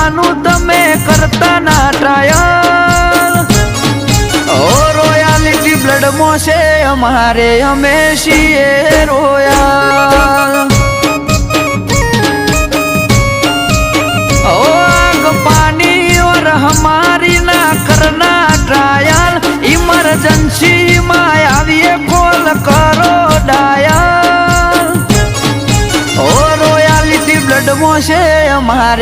બનવાનું તમે કરતા ના ટ્રાયલ ઓ રોયાલિટી બ્લડ માં છે અમારે અમે છીએ રોયલ ઓ આગ पानी और हमारी ना करना ट्रायल इमरजेंसी में आविए कॉल करो डायल ओ रोयालिटी ब्लड में से हमारे